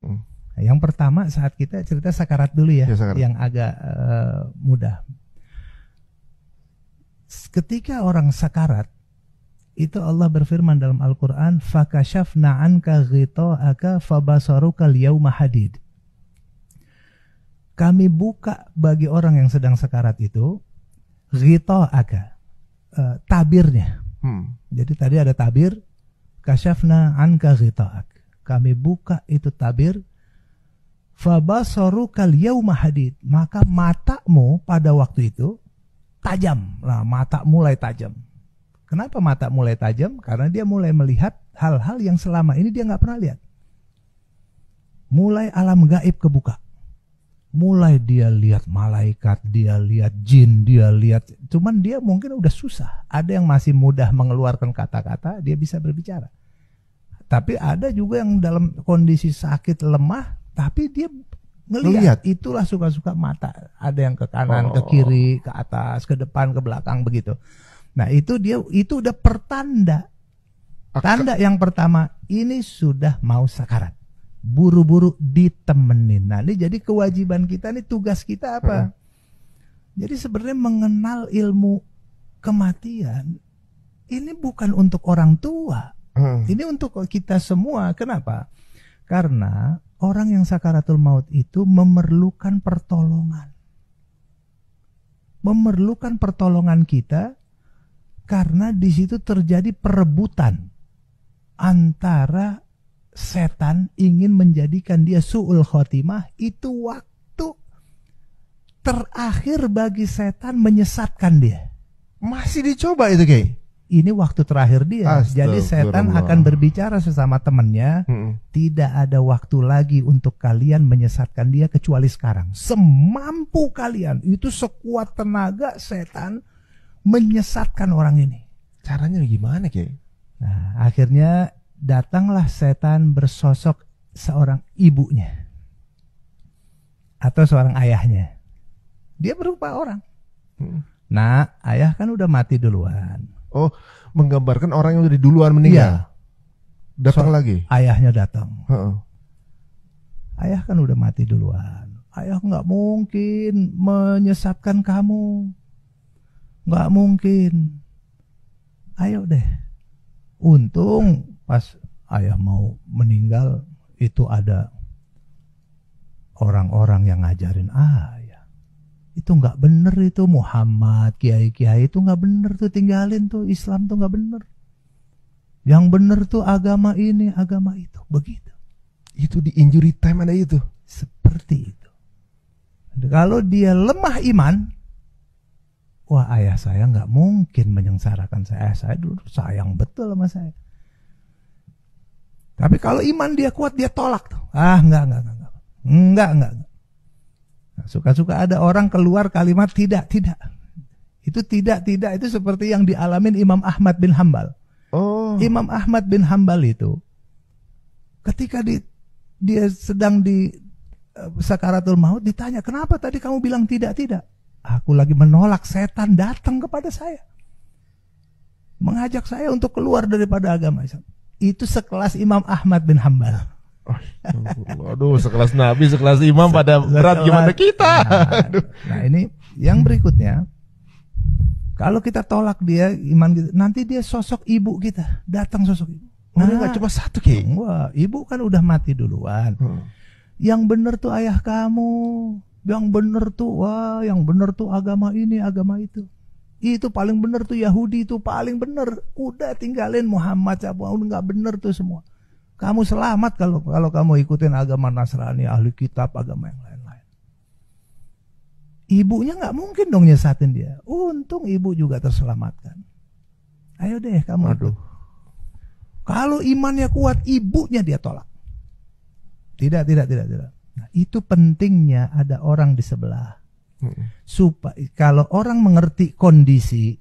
Nah, yang pertama saat kita cerita sakarat dulu ya, sakarat. yang agak mudah. Ketika orang sakarat, itu Allah berfirman dalam Al-Quran, fakashafna anka ghita'aka fabasaruka al-yawma hadid. Kami buka bagi orang yang sedang sekarat itu ghita'aka, tabirnya. Jadi tadi ada tabir, kashafna anka ghita'ak. Kami buka itu tabir, fabasaruka al-yawma hadid. Maka matamu pada waktu itu tajam. Nah, mata mulai tajam. Kenapa mata mulai tajam? Karena dia mulai melihat hal-hal yang selama ini dia nggak pernah lihat. Mulai alam gaib kebuka. Mulai dia lihat malaikat, dia lihat jin, dia lihat. Cuman dia mungkin udah susah. Ada yang masih mudah mengeluarkan kata-kata, dia bisa berbicara. Tapi ada juga yang dalam kondisi sakit, lemah, tapi dia ngelihat. Itulah suka-suka mata. Ada yang ke kanan, ke kiri, ke atas, ke depan, ke belakang, begitu. Nah itu udah pertanda. Tanda yang pertama, ini sudah mau sakarat. Buru-buru ditemenin. Nah ini jadi kewajiban kita, nih tugas kita apa? Jadi sebenarnya mengenal ilmu kematian ini bukan untuk orang tua. Ini untuk kita semua. Kenapa? Karena orang yang sakaratul maut itu memerlukan pertolongan. Memerlukan pertolongan kita. Karena di situ terjadi perebutan antara setan ingin menjadikan dia su'ul khotimah. Itu waktu terakhir bagi setan menyesatkan dia. Masih dicoba itu Kiai? Ini waktu terakhir dia. Jadi setan akan berbicara sesama temannya. Tidak ada waktu lagi untuk kalian menyesatkan dia kecuali sekarang. Semampu kalian. Itu sekuat tenaga setan menyesatkan orang ini. Caranya gimana Kiai? Nah, akhirnya datanglah setan bersosok seorang ibunya atau seorang ayahnya. Dia berupa orang. Nah, ayah kan udah mati duluan. Oh, menggambarkan orang yang udah duluan meninggal. Datang lagi. Ayahnya datang. Ayah kan udah mati duluan. Ayah nggak mungkin menyesatkan kamu. Nggak mungkin. Ayo deh. Untung pas ayah mau meninggal itu ada orang-orang yang ngajarin ayah. Itu nggak bener itu Muhammad, kiai-kiai itu nggak bener tuh, tinggalin tuh, Islam tuh nggak bener. Yang bener tuh agama ini, agama itu, begitu. Itu di injury time ada itu. Seperti itu. Kalau dia lemah iman, wah ayah saya nggak mungkin menyengsarakan saya. Saya dulu sayang betul sama saya. Tapi kalau iman dia kuat, dia tolak tuh. Enggak. Nah, suka-suka ada orang keluar kalimat tidak. Itu tidak itu seperti yang dialamin Imam Ahmad bin Hambal. Imam Ahmad bin Hambal itu ketika dia sedang di sakaratul maut ditanya, kenapa tadi kamu bilang tidak? Aku lagi menolak, setan datang kepada saya. Mengajak saya untuk keluar daripada agama Islam. Itu sekelas Imam Ahmad bin Hambal. Aduh, sekelas Nabi, sekelas Imam pada berat gimana kita? Nah ini yang berikutnya. Kalau kita tolak dia, iman kita, nanti dia sosok ibu kita. Datang sosok ibu. Nah, nggak cuma satu Ki. Wah, ibu kan udah mati duluan. Yang bener tuh ayah kamu. Yang bener tuh, yang bener tuh agama ini, agama itu. Itu paling bener tuh Yahudi itu paling bener. Udah tinggalin Muhammad, nggak bener tuh semua. Kamu selamat kalau kamu ikutin agama Nasrani, ahli kitab, agama yang lain-lain. Ibunya nggak mungkin dong nyesatin dia. Untung ibu juga terselamatkan. Ayo deh kamu. Aduh. Kalau imannya kuat, ibunya dia tolak. Tidak. Nah, itu pentingnya ada orang di sebelah. Supaya kalau orang mengerti kondisi,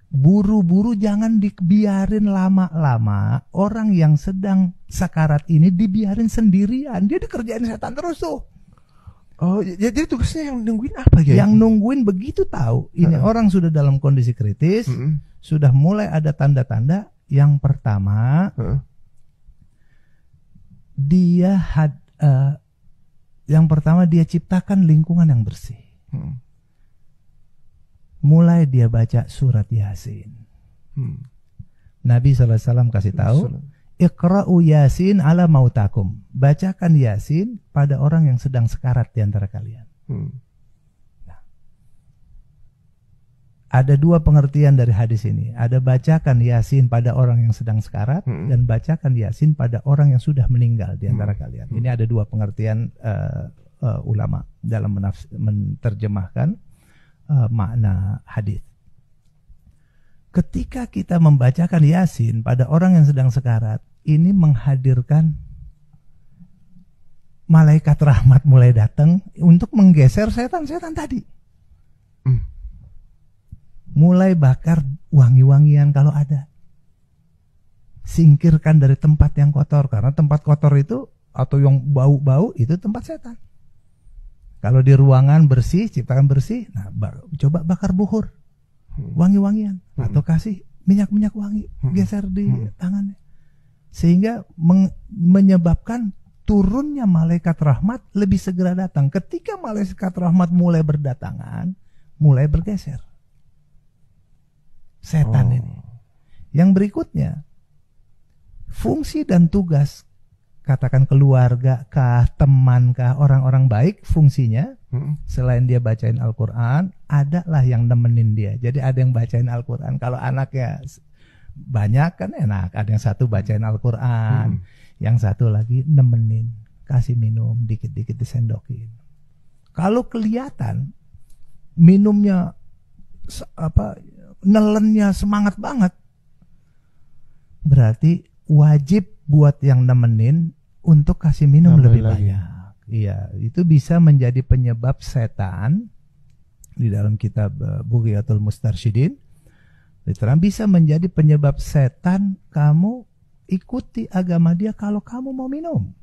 buru-buru jangan dibiarin lama-lama. Orang yang sedang sakarat ini dibiarin sendirian, dia dikerjain setan terus tuh. Oh, jadi tugasnya yang nungguin apa ya? Yang nungguin begitu tahu ini orang sudah dalam kondisi kritis, sudah mulai ada tanda-tanda. Yang pertama, dia Yang pertama dia ciptakan lingkungan yang bersih. Mulai dia baca surat Yasin. Nabi SAW kasih tahu, Iqra'u Yasin ala mautakum. Bacakan Yasin pada orang yang sedang sekarat di antara kalian. Nah, ada dua pengertian dari hadis ini. Ada bacakan Yasin pada orang yang sedang sekarat dan bacakan Yasin pada orang yang sudah meninggal di antara kalian. Ini ada dua pengertian ulama dalam menerjemahkan makna hadis. Ketika kita membacakan Yasin pada orang yang sedang sekarat, ini menghadirkan malaikat rahmat mulai datang untuk menggeser setan-setan tadi. Mulai bakar wangi-wangian kalau ada. Singkirkan dari tempat yang kotor, karena tempat kotor itu atau yang bau-bau itu tempat setan. Kalau di ruangan bersih, ciptakan bersih, nah coba bakar buhur. Wangi-wangian atau kasih minyak-minyak wangi, geser di tangannya, sehingga menyebabkan turunnya malaikat rahmat lebih segera datang. Ketika malaikat rahmat mulai berdatangan, mulai bergeser setan ini. Yang berikutnya, fungsi dan tugas, katakan keluarga kah, teman kah, orang-orang baik, fungsinya selain dia bacain Al-Quran, adalah yang nemenin dia. Jadi ada yang bacain Al-Quran. Kalau anaknya banyak kan enak, ada yang satu bacain Al-Quran, yang satu lagi nemenin, kasih minum, dikit-dikit disendokin. Kalau kelihatan minumnya nelennya semangat banget, berarti wajib buat yang nemenin untuk kasih minum lebih banyak. Iya, itu bisa menjadi penyebab setan. Di dalam kitab Bughiyatul Mustarsyidin diterang bisa menjadi penyebab setan kamu ikuti agama dia kalau kamu mau minum.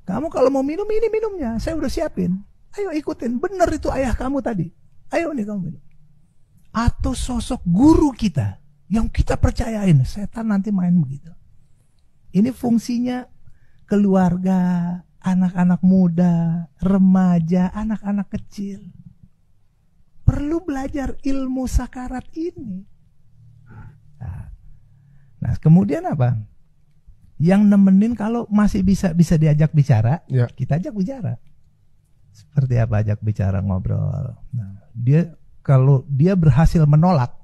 Kamu kalau mau minum, ini minumnya, saya udah siapin. Ayo ikutin, bener itu ayah kamu tadi. Ayo nih kamu minum. Atau sosok guru kita yang kita percayain, setan nanti main begitu. Ini fungsinya keluarga, anak-anak muda, remaja, anak-anak kecil. Perlu belajar ilmu sakarat ini. Nah, kemudian apa? Yang nemenin kalau masih bisa diajak bicara, kita ajak bicara. Seperti apa ajak bicara, ngobrol. Nah, kalau dia berhasil menolak,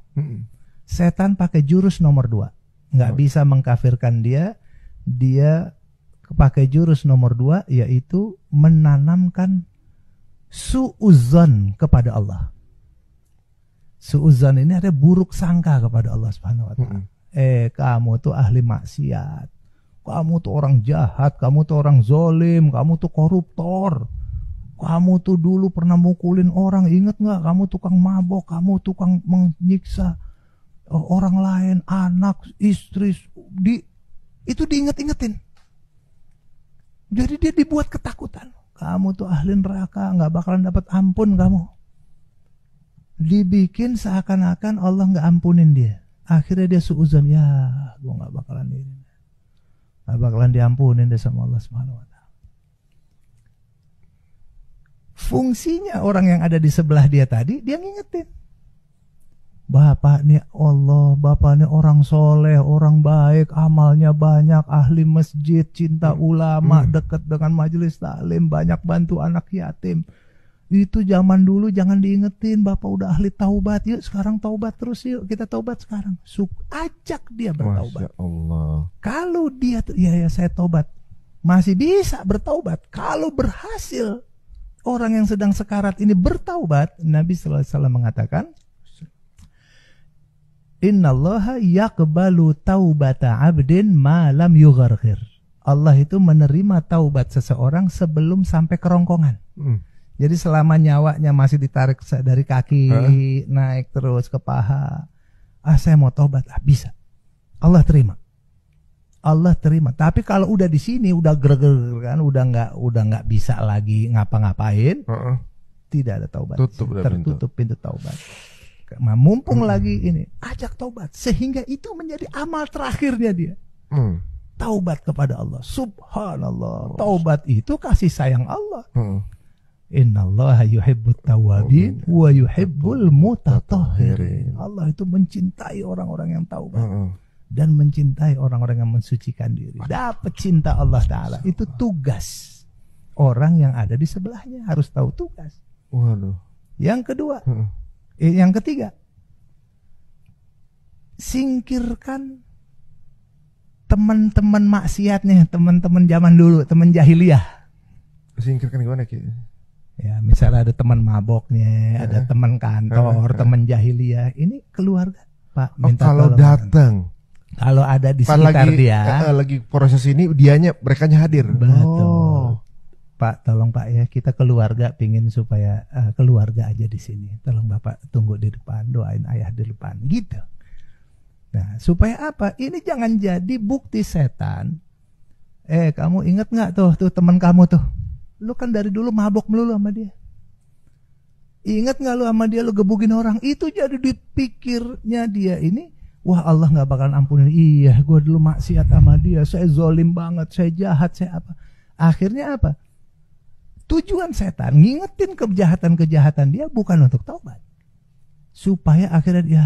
setan pakai jurus nomor 2. Nggak bisa mengkafirkan dia pakai jurus nomor 2, yaitu menanamkan su'udzon kepada Allah. Su'udzon ini ada buruk sangka kepada Allah Subhanahu wa ta'ala. Kamu tuh ahli maksiat, kamu tuh orang jahat, kamu tuh orang zolim, kamu tuh koruptor, kamu tuh dulu pernah mukulin orang, ingat nggak? Kamu tukang mabok, kamu tukang menyiksa orang lain, anak, istri, itu diinget-ingetin. Jadi dia dibuat ketakutan. Kamu tuh ahli neraka, nggak bakalan dapat ampun kamu. Dibikin seakan-akan Allah nggak ampunin dia. Akhirnya dia suuzon, ya, gue nggak bakalan ini, nggak bakalan diampunin deh sama Allah Subhanahu wa ta'ala. Fungsinya orang yang ada di sebelah dia tadi, dia ngingetin. Bapak nih Allah, bapak nih orang soleh, orang baik, amalnya banyak, ahli masjid, cinta ulama, dekat dengan majelis taklim, banyak bantu anak yatim. Itu zaman dulu jangan diingetin, bapak udah ahli taubat, yuk sekarang taubat terus, yuk kita taubat sekarang. Ajak dia bertaubat. Masya Allah. Kalau dia, ya saya taubat, masih bisa bertaubat. Kalau berhasil orang yang sedang sekarat ini bertaubat, Nabi SAW mengatakan, Innallaha yaqbalu taubata abdin ma lam yugharghir. Allah itu menerima taubat seseorang sebelum sampai kerongkongan. Jadi selama nyawanya masih ditarik dari kaki, naik terus ke paha, saya mau taubat, bisa. Allah terima. Allah terima. Tapi kalau udah di sini udah greger kan, udah nggak bisa lagi ngapa-ngapain, tidak ada taubat. Tertutup pintu taubat. Mumpung lagi ini, ajak taubat sehingga itu menjadi amal terakhirnya dia. taubat kepada Allah. Subhanallah. Taubat itu kasih sayang Allah. Innallaha yuhibbut tawabin wa yuhibbul mutatahhirin. Allah itu mencintai orang-orang yang taubat dan mencintai orang-orang yang mensucikan diri. Dapat cinta Allah Ta'ala itu tugas orang yang ada di sebelahnya, harus tahu tugas. Waduh. Yang kedua, yang ketiga, singkirkan teman-teman maksiatnya, teman-teman zaman dulu, teman jahiliyah. Singkirkan gimana Ki? Ya, misalnya ada teman maboknya, ada teman kantor, teman jahiliyah. Ini keluarga, Pak. Minta kalau tolong. datang, kalau ada di sekitar dia, lagi proses ini, merekanya hadir. Betul. Pak, tolong Pak ya, kita keluarga pingin supaya keluarga aja di sini. Tolong Bapak tunggu di depan, doain ayah di depan, gitu. Nah, supaya apa? Ini jangan jadi bukti setan. Kamu ingat nggak tuh teman kamu tuh? Lu kan dari dulu mabok melulu sama dia. Ingat nggak lu sama dia, lu gebukin orang? Itu jadi dipikirnya dia ini, wah Allah nggak bakalan ampunin. Iya, gue dulu maksiat sama dia, saya zolim banget, saya jahat, saya apa. Akhirnya apa? Tujuan setan ngingetin kejahatan-kejahatan dia bukan untuk taubat, supaya akhirnya dia